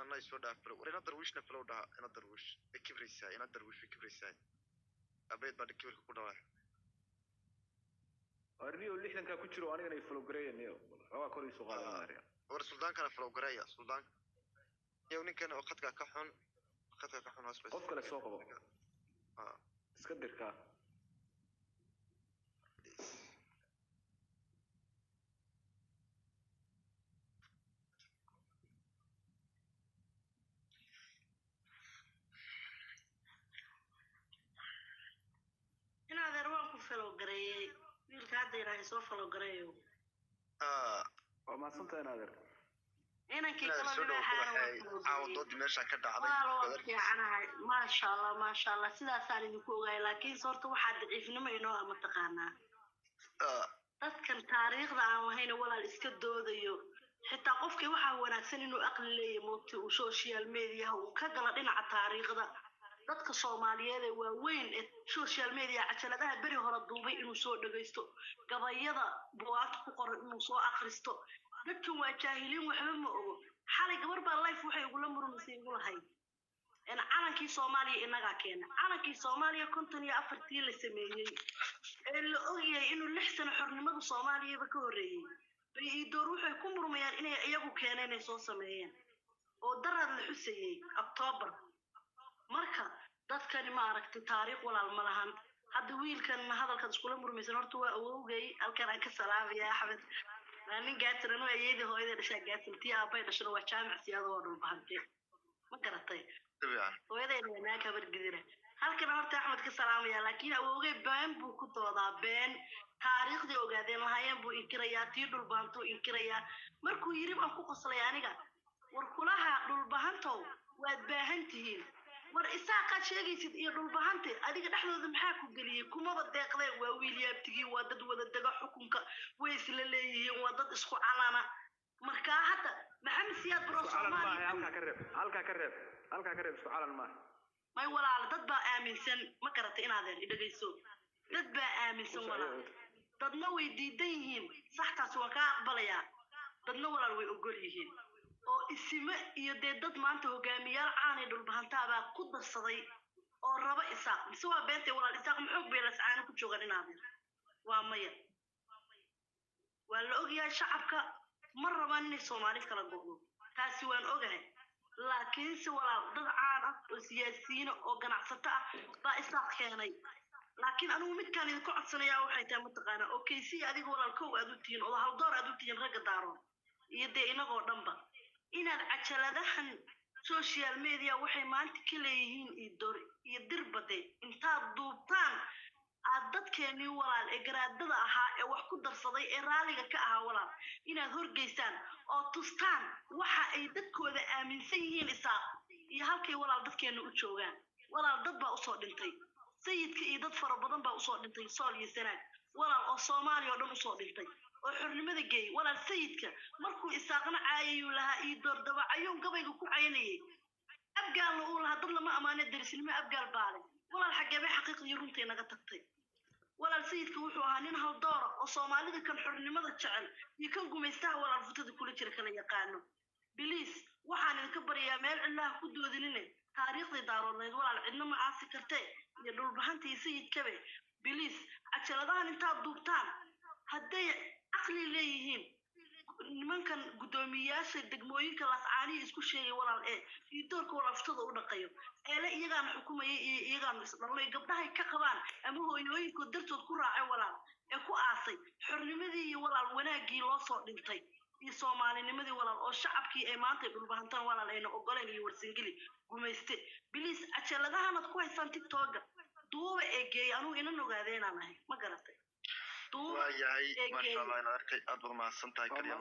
أنا يسود أفلو ورينا درويش نفلو ده أنا درويش كبريساي أنا درويش كبريساي أبيت بعد كبر كودا أرنيو اللي إحنا كأكتشروا أنا يفلو قرية نيو هو كوري سوغال ماريا ورسولدان كان فلو قرية سولدان يومين كان وقتك كحون أصبح قف كلا سوق اسكدر كا أنا ذروان كفلو قرية ويلك هذا يراهي سوفلو قرية وما صنت أنا ذر أنا كي كلا عاودت ماشى كده ما شاء الله سيدا سالي نكوغاي لكن صورت واحد ضعيفنما إنه أما تقانا dadkan taariikhda aan wahayn walaal iska doodayo xitaa qofkii waxa wanaagsan inuu aqli leeyahay moogta uu social media uu ka gala dhinaca taariikhda dadka Soomaaliyeed ee waaweyn ee social media cajaladaha bari hore duubay inuu soo dhageysto gabayada buugaag ku qoran inuu soo akhristo dadkan waa jaahiliin waxba ma ogo xalay gabar baa live waxay ugu la murmisay ugu lahayd in calankii Soomaaliya inaga keena calankii Soomaaliya 54 la sameeyay ee la ogyahay inuu 6 sano xornimada Soomaaliya ka horeeyay bay door waxay ku murmayaan inay iyagu keeneen ay soo sameeyeen oo darad la xusayay October marka dadkani ma aragtay taariikh walaal ma lahan hadda wiilkan hadalka isku la murmaysan horta waa awowgay halkan aan ka salaamaya Axmed nin gaatiran oo ayayda hooyada dhashay gaatintii aabay dhashay waa jaamac siyaado dhul bahantay ma garatay hooyadayna waa ka bargidina halkan horta Axmed ka salaamaya laakiin awowgay baan buu ku doodaa been taariikhdii ogaadeen lahaayeen buu inkirayaa tii dhul bahanto inkirayaa markuu yiri aan ku qoslay aniga war kulaha dhul bahanto waad baahantihiin war isaaqa sheegaysid iyo dhul bahante adiga dhaxdooda maxaa ku galiyay kumaba deeqday waa wiilyaabtigii waa dad wada daga xukunka way isla leeyihiin waa dad isku calaana marka hadda maxamed siyaad baro Soomaaliya halka ka reeb isku calan ma may walaal dad baa aaminsan ma garatay inaad dhageyso dad baa aaminsan walaal dadna way diidan yihiin saxtaas waa ka aqbalaya dadna walaal way ogol yihiin oo isima iyo dad maanta hogaamiyaal caan ee dhulbahantaa baa ku darsaday oo raba isaaq mise waa beentay walaal isaaq maxoog bay la sacaan ku joogan inaad waa maya waa la ogyahay shacabka ma rabaan inay Soomaali kala go'do taasi waan ogahay laakiin si walaal dad caan ah oo siyaasiyiin oo ganacsato ah baa isaaq keenay laakiin anigu mid kan idin ku codsanayaa waxay tahay mataqaana okay si adiga walaal kow aad u tihiin oo hal door aad u tihiin rag daaro iyo inagoo dhanba inaad cajaladahan social media waxay maanta ka leeyihiin iyo dirbade intaad duubtaan aad dadkeeni walaal ee garaadada ahaa ee wax ku darsaday ee raaliga ka ahaa walaal inaad horgeystaan oo tustaan waxa ay dadkooda aaminsan yihiin isaaq iyo halkay walaal dadkeena u joogaan walaal dad baa u soo dhintay sayidka iyo dad fara badan baa u soo dhintay sool iyo sanaag walaal oo Soomaaliya oo dhan u soo dhintay oo xornimada geey walaal sayidka markuu isaaqna caayay laha ii door dabacayoon gabayga ku caynayay abgaal uu laha dad lama amaanay darisnimo abgaal baale walaal xageebe xaqiiqdii runtii naga tagtay walaal sayidka wuxuu ahaa nin hal door oo Soomaalida kan xornimada jecel iyo kan gumaystaha walaal futada kula jira kala yaqaano biliis waxaan idinka bariyaa meel cillaha ku doodinine taariikhdii daaroonayd walaal cidna ma aasi kartee iyo dhulbahantii sayidkabe biliis cajaladahan intaad duubtaan hadday aqli leeyihiin nimankan gudoomiyaasha degmooyinka lascaani isku sheegay walaal iyo doorka walaaftada u dhaqayo eela iyagaan xukumayay iyo iyagaan isdhalay gabdhahay ka qabaan ama hooyooyinkood dartood ku raacay walaal ee ku aasay xornimadii iyo walaal wanaagii loo soo dhintay iyo Soomaalinimadii walaal oo shacabkii ay maanta dhulbahantaan walaal ayna ogoleen iyo warsangeli gumayste biliis cajaladahan aad ku haysan TikTok duuba ee geey anu ina ogaadeenaan ahay ma garatay waayahay masha Allah ina arkay aad u mahadsantahay kaliya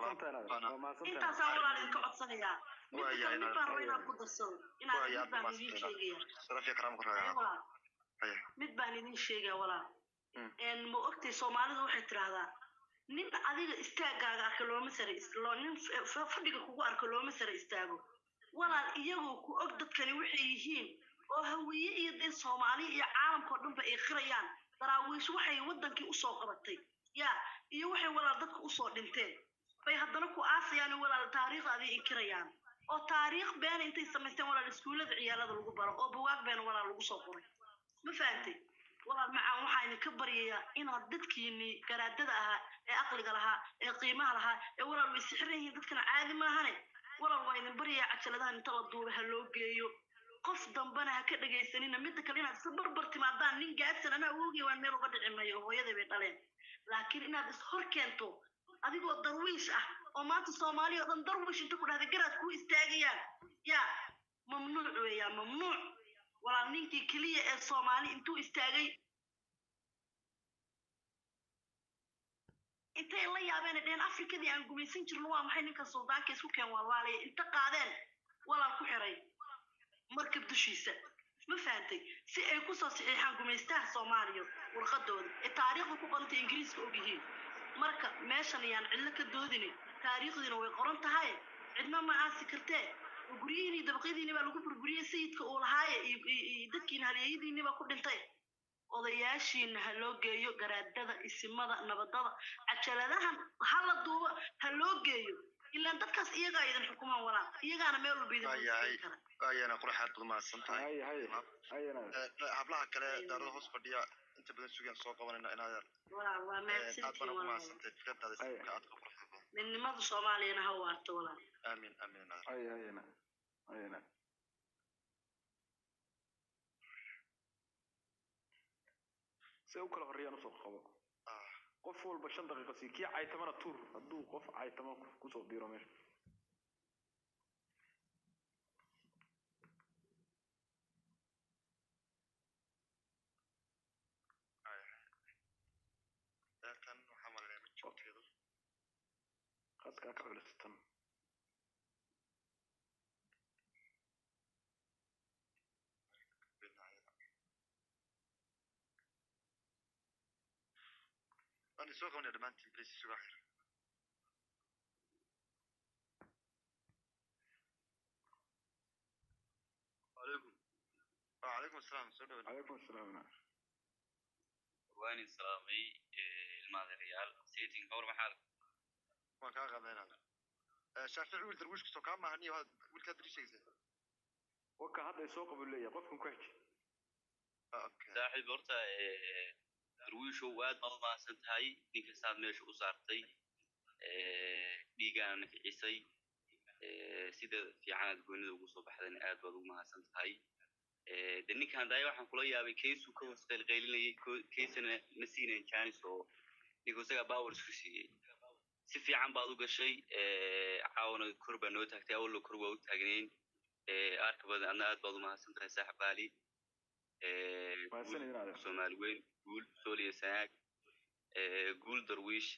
inta soo walaal idin ka codsanayaa waayahay ina ku darsado inaad baan idin sheegaya sarafii karam ku raaya mid baan idin sheegaya walaal ma ogtay Soomaalidu waxay tiraahdaa nin adiga istaagaaga kilomitir nin fadhiga kugu arko kilomitir istaago walaal iyagu ku og dadkani waxay yihiin oo hawiye iyo dad Soomaali iyo caalamka dhanba ay qirayaan daraawiish waxay wadankii u soo qabatay iyo waxay walaal dadku u soo dhinteen bay haddana ku aasayaan walaal taariikhda ay inkirayaan oo taariikh been intay samaysteen walaal iskuullada ciyaalada lagu baro oo bugaag been walaal lagu soo qoray ma fahantay walaal macaan waxaa idinka baryayaa inaad dadkiinii garaadada ahaa ee aqliga lahaa ee qiimaha lahaa ee walaal way sixran yihiin dadkana caadi maahane walaal waa idin baryayaa cajaladahan inta la duuba ha loo geeyo qof dambana ha ka dhagaysanina midda kale inaad isa barbar timaadaan nin gaadsan anaa oogay waan meel uga dhici mayo hooyaday bay dhaleen laakiin inaad is hor keento adigoo darwiish ah oo maanta soomaali oo dhan darwiish inta ku dhahda garaad kuu istaagayaan yaa mamnuuc weeyaan mamnuuc walaal ninkii keliya ee soomaali intuu istaagay intay la yaabeen dheen afrikadii aan gumaysan jirno waa maxay ninka suldaanka isku keen waalwaalaya inta qaadeen walaal ku xiray markab dushiisa ma fahantay si ay ku soo saxiixaan gumaystaha soomaaliya warqadooda ee taariikhda ku qorantay ingiriiska og yihiin marka meeshan ayaan cidlo ka doodini taariikhdiina way qoran tahay cidna ma aasi kartee guryihiinii dabaqyadiinii baa lagu burburiyey sayidka uu lahaaye iyo dadkiina halyeeyadiinii baa ku dhintay odayaashiina ha loo geeyo garaadada isimada nabadada cajaladahan ha la duubo ha loo geeyo ilaan dadkaas iyagaa idin xukumaan walaal iyagaana meel walba idin waayahay waayana quraxaad baad mahadsan tahay hablaha kale daarada hoos fadhiya inta badan sugaan soo qabanayna inaad walaal waa aad baan ugu mahadsantihiin mahadsantahay fikradaada isimka aad ka qurxda badan midnimada soomaaliyana ha waarto walaal aamin aamin see u kala horreeyaan usoo qabo qof walba 5 daqiiqo sii kii caytamana tuur hadduu qof caytama kusoo biiro meesha tan waxaa malaya mid joogteedu khadkaa ka culistan أنا سوق من دمانتي بليس سوق آخر وعليكم السلام سودو عليكم السلام واني سلامي الماضي ريال سيتين كور محل ما كان غادين هذا شافعي ولد درويش كسو كان ما هني ولد كدري شيء زين وكا هذا يسوق بالله قفكم كويس اوكي صاحب horta درويش waad madmaasan tahay ninka saad meesha u saartay dhiigaan kicisay sida fiican goonida ugu soo baxdeen aad baad ugu mahadsan tahay de ninkan daay waxaan kula yaabay keesu ka hoos qeylqeylinayay keesana ma siineen chance oo ninkoosaga power isku siiyay si fiican baad u gashay caawna korba noo taagtay awal kor waa u taagnayn arka badan adna aad baad u mahadsan tahay saaxiib qaali Soomaali weyn guul Soomaaliya saag guul darwiish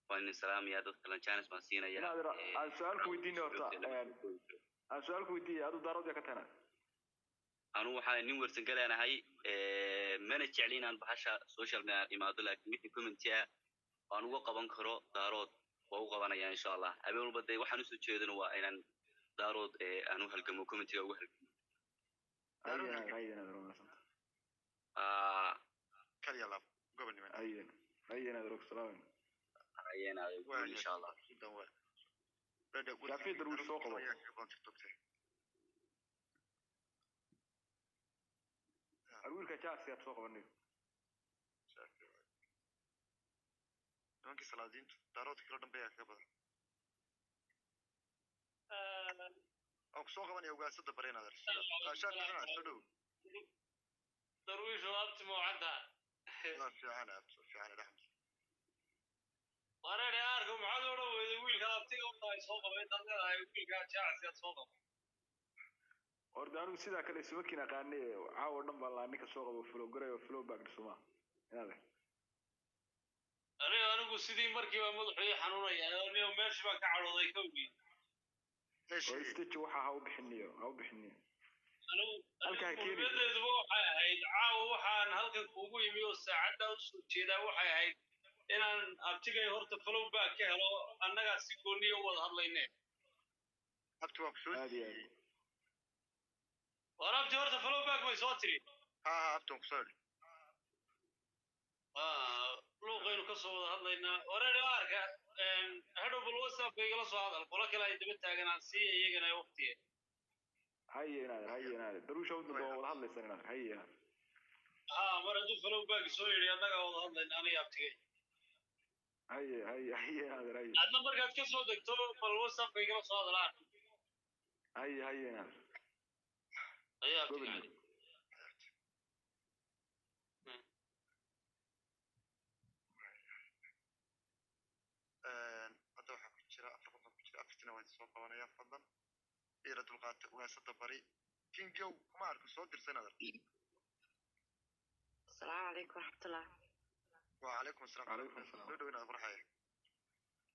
waan salaamaya dadka la chance ma siinaya aan su'aalku weydiinay horta aan su'aalku weydiiyay adu daarada ka tana anu waxaan nin warsan galeanahay mana jeclin aan bahasha social media imaado laakiin wixii comment aan uga qaban karo daarood waa u qabanaya insha Allah habeen walba day waxaan u soo jeedino waa inaan daarood aan u halgamo comment-iga ugu halgamo كلي الله قبل نمن أينا دروك سلام أينا إن شاء الله شافي دروك سوق أقول كجاس يا سوق بني نانكي سلادين دارود كلا دنبيا كبر أو سوق بني أو قاعد صدق برينا درس شاف أنا سدو درويش وقت موعدها لا في عنا رحمة وأنا أعرفكم عذرا ويقول كابتن الله يسوق بيت الله يقول كجاس يسوق ordaan sida kale iswakiina qaanay caaw dhan baa la ninka soo qabo flow garay flow back suma inaad anigu sidii markii waa madaxii xanuunaya anigu meeshii baa ka carooday kowgii stitch waxa ha u bixiniyo halka keenay waxay ahayd caaw waxaan halkan kuugu yimi oo saacada u soo jeedaa waxay ahayd inaan abtigay horta flow back ka helo annaga si gooniyo wada hadlaynay abtu waa soo ورابتي ورثة فلو باك ما يصوتري أبتون كسر luuqaynu ka soo wada hadlaynaa wareer arka hadhow bal whatsapp igala soo hadal qola kale ay daba taaganaan siiya iyagana waqtiga هاي دروش أود ولا هلا سنة هاي mar hadduu falow baagi soo yidhi annaga wada hadlayna aniga abtigay هاي adna markaad ka soo degto bal whatsapp igala soo hadalaan هاي ayaa abtigay hadda waxaa ku jira afar qodob ku jira afartina waan soo qabanaya fadlan إيرة القات واسطة بري كينجو مارك صوت السنة. السلام عليكم ورحمة الله. وعليكم السلام. عليكم السلام. نودو هنا أخبار حياة.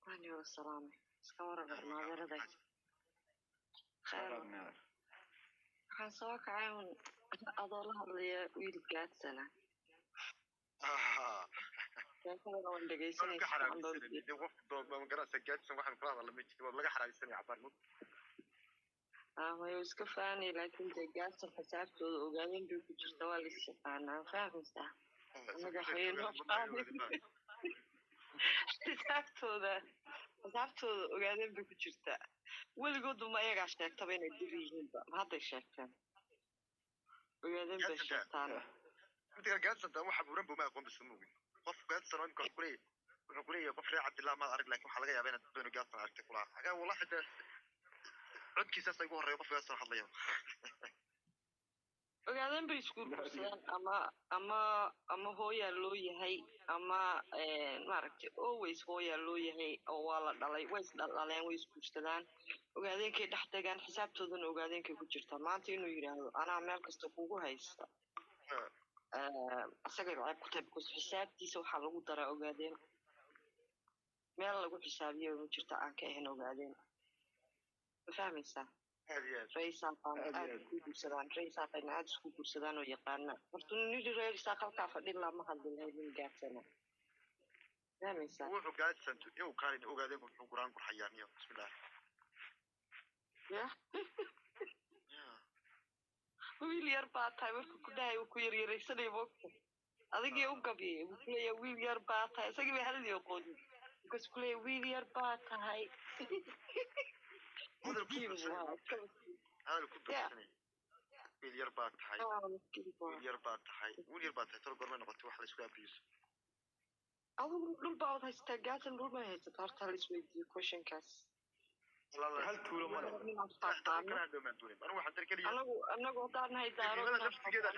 وأنا والسلام. سكور المناظرة ذي. خير. كان سواك عيون أضلها اللي ويلقات سنة. كان كنا وين دقيسين يسمعون دول. يوقف دول من قراءة سجاد سمع عن كلام الله ميت والله حرام يسمع عبارة. ما يوسكفاني لكن تجاس حسابته وقاعدين بيجوا توالي الشيطان فاهم صح أنا دحين حسابته وقاعدين بيجوا ولقد ما يرجع شيء طبعا الدريجين هذا الشيء وقاعدين بالشيطان أنت قاعد صدق واحد ورنبه ما يقوم بالسموم قف قاعد صار عندك كلية قف ريع عبد الله ما أعرف لكن حلقة يا بين بينه قاعد صار عرفت كلها حاجة والله حتى عدكي ساسا يقول رأي قف ياسر حظ اليوم. وقاعدين بيسكول كورسان أما هو يلوي هاي أما ما عرفت always هو يلوي هاي أو والله دلائي ويس دلائي ويس كورسان وقاعدين كي تحتاجان حساب تودن وقاعدين كي كورسان ما تينو يراهو أنا عمال كستقوه هايستا. أسأل عيب كتب كوس حساب تيسو حلو ترى وقاعدين ما لقوا حسابي ومجرت عنك هنا وقاعدين. فاهميسا رئيسا قام كوكوسدان رئيسا قام عاد كوكوسدان ويقانا فرتوني رئيسا قال كافدين لا ما حدين هاي من قاعدنا فاهميسا هو قاعد سنتو يو كارين هو قاعدين بقران قرحيانية بسم الله يا ويل يربع تايمر كوداي وكير يريسني بوك أذكي يوم كبي وكلي ويل يربع تاي سكبي هذا يقول بس كلي ويل يربع تاي هذا الكتب مليار بات هاي مليار بات ترى قرنا نقطة واحدة سويا بيوس أول نقول بعض هستجات نقول ما هي تطارت على سويدي كوشن كاس هل تقول ما أنا واحد تركلي أنا قطعت هاي دارو أنا لفت كذا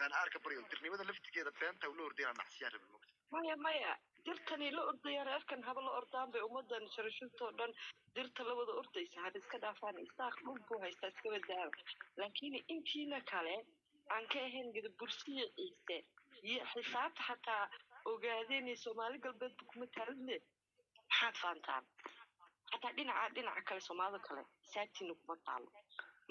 أنا أركب بريول ترني ماذا لفت كذا فهمت ولور دينا نحسيان بالمكتب مايا dirtani la ordaya reerkan haba la ordaan bay ummadan sharashintoo dhan dirta la wada ordaysa had iska dhaafaan isaaq dhul buu haystaa iska wadaaba laakiin intiina kale aan ka ahayn gida bursiya ciise iyo xisaabta xataa ogaadeen Soomaali galbeed kuma taalle maxaad faantaan xataa dhinaca kale Soomaalida kale xisaabtiina kuma taalo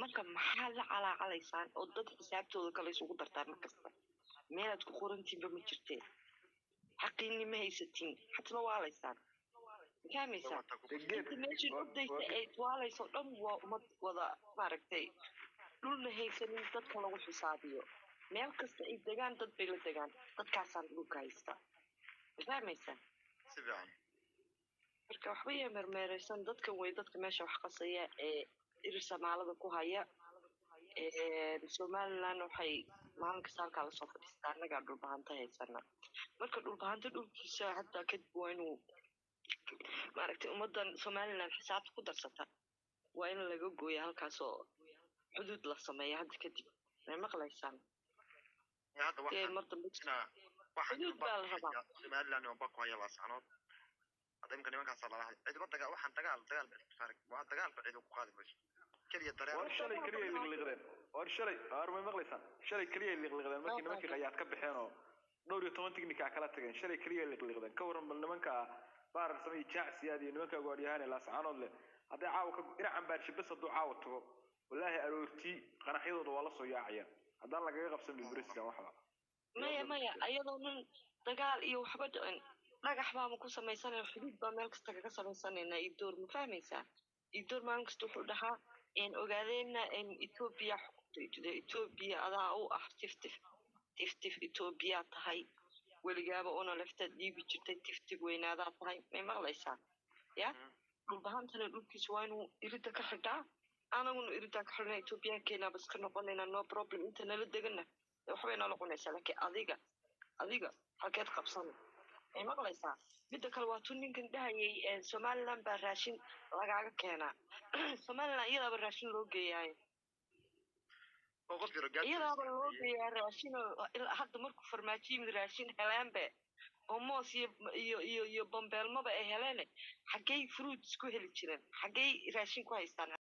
marka maxaa la calaacalaysaan oo dad xisaabtooda kale isugu dartaan markasta meelaad ku qorantiinba ma jirteen حقيني ما هي ستين حتى ما والي صار كاميسا انت ماشي قديس ايت والي صار وضع ماركتي لولنا هي سنين تدخل وحو صابيو ميل كستا اي دقان داد بيلا دقان داد كاسان لوكا يستا كاميسا سبعان marka waxba ya marmeeraysan dadka way dadka meesha wax qasaya irsa maalada ku haya Somaliland waxay maalinka saalka la soo fadhiistaa anaga dhulbaanta haysana marka dhulbaanta dhulkiisa hatta kadib waa inuu maaragtay ummadan Somaliland xisaabta ku darsata waa in laga gooyo halkaas oo xuduud la sameeyo hadda kadib ma maqlaysaan hadda waxaan baa la rabaa Somaliland oo baqo haya laasanood hadda imkan nimankaas la lahaa cid wadaga waxaan dagaal waa dagaal bacid ku qaadi mayso kaliya dareen warshada kaliya liqliqdeen warshada armay maqlaysan shalay kaliya liqliqdeen markii qayaad ka baxeen oo dhowr iyo 10 tiknika kala tageen shalay kaliya liqliqdeen ka waran bal nimanka baarar samay jaacsiyaad iyo nimanka go'aadyahan la saanood leh haday caawa ka dhinacan baarshi bas haduu caawa tago wallahi aroorti qanaxyadooda waa la soo yaacaya hadan laga qabsan bilbiriska waxba maya ayadoo dagaal iyo waxba dhagax baa ku samaysanay xuduud baa meel kasta kaga samaysanayna idoor ma fahmaysaa idoor maalin kasta wuxuu dhahaa in ogaadeenna in Ethiopia adaa u ah tiftif Ethiopia tahay weligaaba una laftaad dhiibi jirtay tiftig weynaadaa tahay may maqlaysaa ya dhulbahantana dhulkiisa waa inuu irida ka xidhaa anaguna irida ka xidhna ethoobiyaankeena bas ka noqonayna no problem inta nala degana waxbay nala cunaysaa laakiin adiga halkeed qabsan may maqlaysaa midda kale waa tun ninkan dhahayay somaliland baa raashin lagaaga keenaa somaliland iyadaaba raashin loo geeyaayo iyadaaba loo geeyaa raashin hadda markuu farmaajo yimid raashin helaanbe oo moos iyo bambeelmaba ay heleene xaggay fruits ku heli jireen xaggay raashin ku haystaan